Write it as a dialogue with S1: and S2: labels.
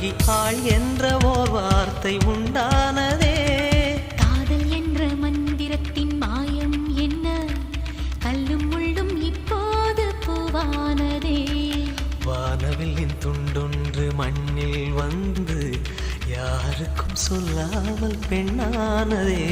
S1: பெண்ணாகி ஆள் என்ற ஓர் வார்த்தை உண்டானதே.
S2: காதல் என்ற மந்திரத்தின் மாயம் என்ன, கல்லும் முள்ளும் இப்போது பூவானதே.
S1: வானவில்லின் துண்டொன்று மண்ணில் வந்து யாருக்கும் சொல்லாமல் பெண்ணானதே.